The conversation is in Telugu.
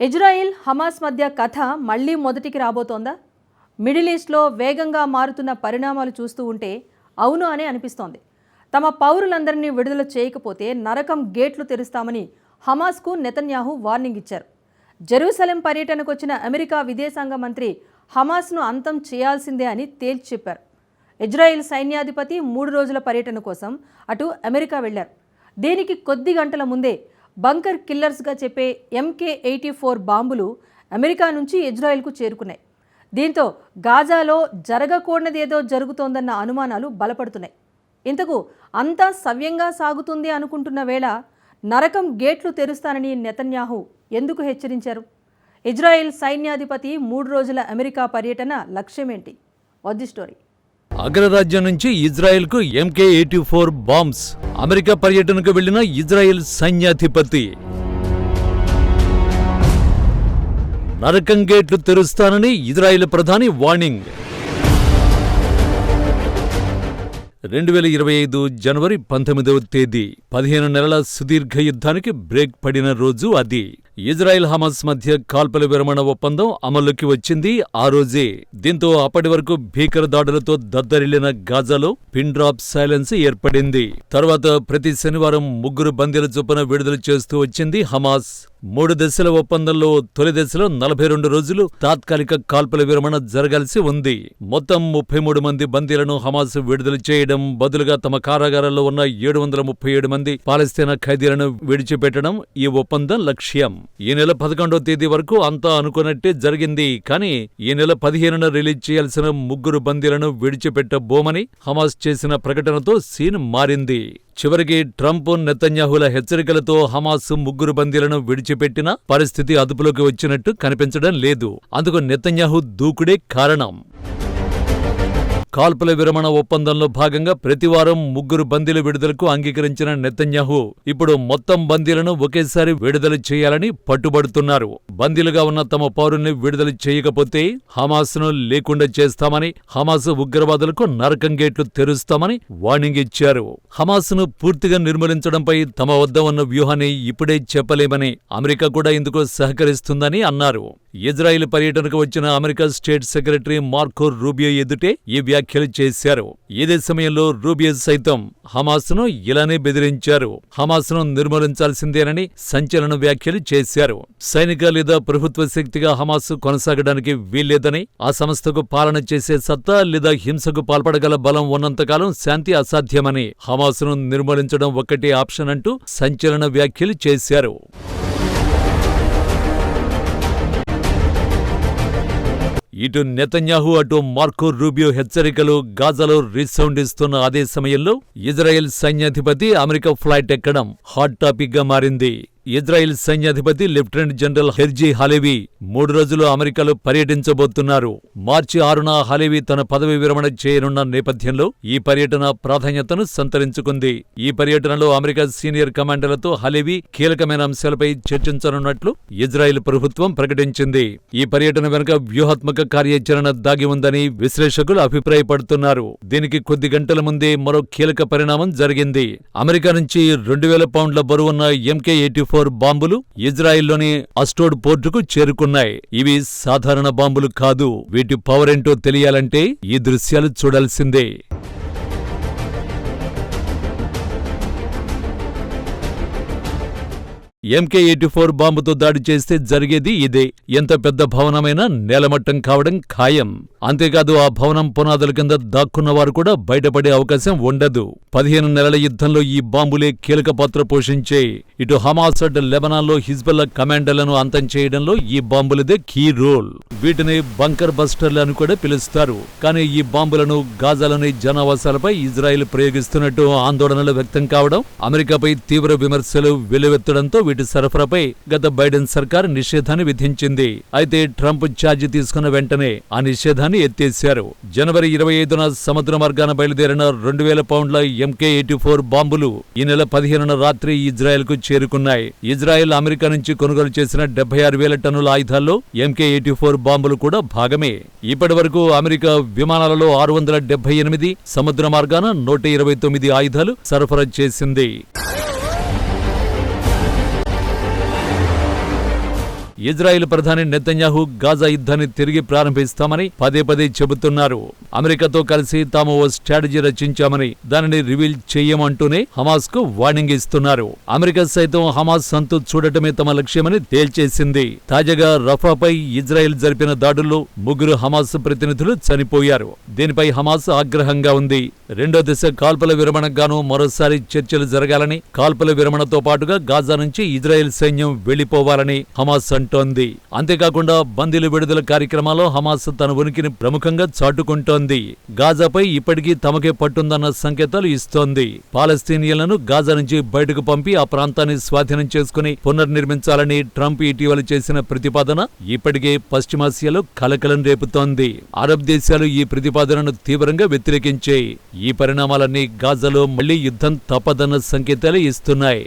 ఇజ్రాయిల్ హమాస్ మధ్య కథ మళ్లీ మొదటికి రాబోతోందా? మిడిల్ ఈస్ట్లో వేగంగా మారుతున్న పరిణామాలు చూస్తూ ఉంటే అవును అనే అనిపిస్తోంది. తమ పౌరులందరినీ విడుదల చేయకపోతే నరకం గేట్లు తెరుస్తామని హమాస్కు నెతన్యాహు వార్నింగ్ ఇచ్చారు. జెరూసలేం పర్యటనకు వచ్చిన అమెరికా విదేశాంగ మంత్రి హమాస్ను అంతం చేయాల్సిందే అని తేల్చి చెప్పారు. ఇజ్రాయిల్ సైన్యాధిపతి 3 రోజుల పర్యటన కోసం అటు అమెరికా వెళ్లారు. దీనికి కొద్ది గంటల ముందే బంకర్ కిల్లర్స్గా చెప్పే MK-84 బాంబులు అమెరికా నుంచి ఇజ్రాయెల్కు చేరుకున్నాయి. దీంతో గాజాలో జరగకూడనిదేదో జరుగుతోందన్న అనుమానాలు బలపడుతున్నాయి. ఇంతకు అంతా సవ్యంగా సాగుతుంది అనుకుంటున్న వేళ నరకం గేట్లు తెరుస్తానని నెతన్యాహు ఎందుకు హెచ్చరించారు? ఇజ్రాయెల్ సైన్యాధిపతి 3 రోజుల అమెరికా పర్యటన లక్ష్యమేంటి? What the story? అగ్రరాజ్యం నుంచి ఇజ్రాయెల్కు MK-84 బాంబ్స్. అమెరికా పర్యటనకు వెళ్లిన ఇజ్రాయెల్ సైన్యాధిపతి నరకం గేట్లు తెరుస్తానని ఇజ్రాయెల్ ప్రధాని వార్నింగ్. 2025 జనవరి 19వ తేదీ 15 నెలల సుదీర్ఘ యుద్ధానికి బ్రేక్ పడిన రోజు అది. ఇజ్రాయెల్ హమాస్ మధ్య కాల్పుల విరమణ ఒప్పందం అమల్లోకి వచ్చింది ఆ రోజే. దీంతో అప్పటి వరకు భీకర దాడులతో దద్దరిల్లిన గాజాలో పిన్ డ్రాప్ సైలెన్స్ ఏర్పడింది. తర్వాత ప్రతి శనివారం 3 బందీల చొప్పున విడుదల చేస్తూ వచ్చింది హమాస్. 3 దశల ఒప్పందంలో తొలి దశలో 42 రోజులు తాత్కాలిక కాల్పుల విరమణ జరగాల్సి ఉంది. మొత్తం 33 మంది బందీలను హమాస్ విడుదల చేయడం, బదులుగా తమ కారాగారాల్లో ఉన్న 737 మంది పాలస్తీనా ఖైదీలను విడిచిపెట్టడం ఈ ఒప్పందం లక్ష్యం. ఈ నెల 11వ తేదీ వరకు అంతా అనుకున్నట్టే జరిగింది. కానీ ఈ నెల 15న రిలీజ్ చేయాల్సిన 3 బందీలను విడిచిపెట్టబోమని హమాస్ చేసిన ప్రకటనతో సీన్ మారింది. చివరికి ట్రంప్, నెతన్యాహుల హెచ్చరికలతో హమాస్ 3 బందీలను విడిచిపెట్టినా పరిస్థితి అదుపులోకి వచ్చినట్టు కనిపించడం లేదు. అందుకు నెతన్యాహు దూకుడే కారణం. కాల్పుల విరమణ ఒప్పందంలో భాగంగా ప్రతివారం 3 బందీల విడుదలకు అంగీకరించిన నెతన్యాహు ఇప్పుడు మొత్తం బందీలను ఒకేసారి విడుదల చేయాలని పట్టుబడుతున్నారు. బందీలుగా ఉన్న తమ పౌరుల్ని విడుదల చేయకపోతే హమాస్ను లేకుండా చేస్తామని, హమాస్ ఉగ్రవాదులకు నరకం గేట్లు తెరుస్తామని వార్నింగ్ ఇచ్చారు. హమాస్ను పూర్తిగా నిర్మూలించడంపై తమ వద్ద ఉన్న వ్యూహాన్ని ఇప్పుడే చెప్పలేమని, అమెరికా కూడా ఇందుకు సహకరిస్తుందని అన్నారు. ఇజ్రాయిల్ పర్యటనకు వచ్చిన America state secretary Marco Rubio ఎదుటే ఈ వ్యాఖ్యలు చేశారు. ఇదే సమయంలో రూబియో సైతం హమాస్ను ఇలానే బెదిరించారు. హమాస్ను నిర్మూలించాల్సిందేనని సంచలన వ్యాఖ్యలు చేశారు. సైనిక లేదా ప్రభుత్వ శక్తిగా హమాస్ కొనసాగడానికి వీల్లేదని, ఆ సంస్థకు పాలన చేసే సత్తా లేదా హింసకు పాల్పడగల బలం ఉన్నంతకాలం శాంతి అసాధ్యమని, హమాస్ను నిర్మూలించడం ఒక్కటే ఆప్షన్ అంటూ సంచలన వ్యాఖ్యలు చేశారు. ఇటు నెతన్యాహు, అటు మార్కో రూబియో హెచ్చరికలు గాజాలో రీసౌండ్ ఇస్తున్న అదే సమయంలో ఇజ్రాయెల్ సైన్యాధిపతి అమెరికా ఫ్లైట్ ఎక్కడం హాట్ టాపిక్ గా మారింది. ఇజ్రాయెల్ సైన్యాధిపతి లెఫ్టినెంట్ జనరల్ హెర్జీ హలేవీ 3 రోజులు అమెరికాలో పర్యటించబోతున్నారు. మార్చి 6న హలేవీ తన పదవి విరమణ చేయనున్న నేపథ్యంలో ఈ పర్యటన ప్రాధాన్యతను సంతరించుకుంది. ఈ పర్యటనలో అమెరికా సీనియర్ కమాండర్లతో హలేవీ కీలకమైన అంశాలపై చర్చించనున్నట్లు ఇజ్రాయెల్ ప్రభుత్వం ప్రకటించింది. ఈ పర్యటన వెనుక వ్యూహాత్మక కార్యాచరణ దాగి ఉందని విశ్లేషకులు అభిప్రాయపడుతున్నారు. దీనికి కొద్ది గంటల ముందే మరో కీలక పరిణామం జరిగింది. అమెరికా నుంచి 2000 పౌండ్ల బరువున్న MK-84 బాంబులు ఇజ్రాయిల్లోని అస్టోడ్ పోర్టుకు చేరుకున్నాయి. ఇవి సాధారణ బాంబులు కాదు. వీటి పవర్ ఏంటో తెలియాలంటే ఈ దృశ్యాలు చూడాల్సిందే. MK-84 బాంబుతో దాడి చేస్తే జరిగేది ఇదే. ఎంత పెద్ద భవనమైనా నేలమట్టం కావడం ఖాయం. అంతేకాదు ఆ భవనం పునాదుల కింద దాక్కున్నవారు కూడా బయటపడే అవకాశం ఉండదు. 15 నెలల యుద్ధంలో ఈ బాంబులే కీలక పాత్ర పోషించే. ఇటు హమాస్, అటు లెబనాన్లో హిజ్బుల్లా కమాండర్లను అంతం చేయడంలో ఈ బాంబులదే కీ రోల్. వీటిని బంకర్ బస్టర్లు అని కూడా పిలుస్తారు. కానీ ఈ బాంబులను గాజాలోని జనావాసాలపై ఇజ్రాయెల్ ప్రయోగిస్తున్నట్టు ఆందోళనలు వ్యక్తం కావడం, అమెరికాపై తీవ్ర విమర్శలు వెల్లువెత్తడంతో వీటి సరఫరాపై గత బైడెన్ సర్కార్ నిషేధాన్ని విధించింది. అయితే ట్రంప్ ఛార్జ్ తీసుకున్న వెంటనే ఆ నిషేధాన్ని ఎత్తేశారు. జనవరి 25న సముద్ర మార్గాన బయలుదేరిన 2000 పౌండ్ల MK-84 బాంబులు ఈ నెల 15న రాత్రి ఇజ్రాయెల్ కు చేరుకున్నాయి. ఇజ్రాయెల్ అమెరికా నుంచి కొనుగోలు చేసిన 76,000 టన్నుల ఆయుధాల్లో MK-84 బాంబులు కూడా భాగమే. ఇప్పటి వరకు అమెరికా విమానాలలో 678, సముద్ర మార్గాన 129 ఆయుధాలు సరఫరా చేసింది. ఇజ్రాయెల్ ప్రధాని నెతన్యాహు గాజా యుద్ధాన్ని తిరిగి ప్రారంభిస్తామని పదే పదే చెబుతున్నారు. అమెరికాతో కలిసి తాము ఓ స్ట్రాటజీ రచించామని దానిని రివీల్ చెయ్యమంటూనే హమాస్ కు వార్నింగ్ ఇస్తున్నారు. అమెరికా సైతం హమాస్ సంతు చూడటమే తమ లక్ష్యమని తేల్చేసింది. తాజాగా రఫాపై ఇజ్రాయెల్ జరిపిన దాడుల్లో 3 హమాస్ ప్రతినిధులు చనిపోయారు. దీనిపై హమాస్ ఆగ్రహంగా ఉంది. రెండో దశ కాల్పుల విరమణగాను మరోసారి చర్చలు జరగాలని, కాల్పుల విరమణతో పాటుగా గాజా నుంచి ఇజ్రాయెల్ సైన్యం వెళ్లిపోవాలని హమాస్ అంటోంది. అంతేకాకుండా బందీల విడుదల కార్యక్రమాల్లో హమాస్ తన ఉనికిని ప్రముఖంగా చాటుకుంటోంది. గాజాపై ఇప్పటికీ తమకే పట్టుందన్న సంకేతాలు ఇస్తోంది. పాలస్తీనియన్లను గాజా నుంచి బయటకు పంపి ఆ ప్రాంతాన్ని స్వాధీనం చేసుకుని పునర్నిర్మించాలని ట్రంప్ ఇటీవల చేసిన ప్రతిపాదన ఇప్పటికే పశ్చిమాసియాలో కలకలం రేపుతోంది. అరబ్ దేశాలు ఈ ప్రతిపాదనను తీవ్రంగా వ్యతిరేకించాయి. ఈ పరిణామాలన్నీ గాజాలో మళ్లీ యుద్ధం తప్పదన్న సంకేతాలు ఇస్తున్నాయి.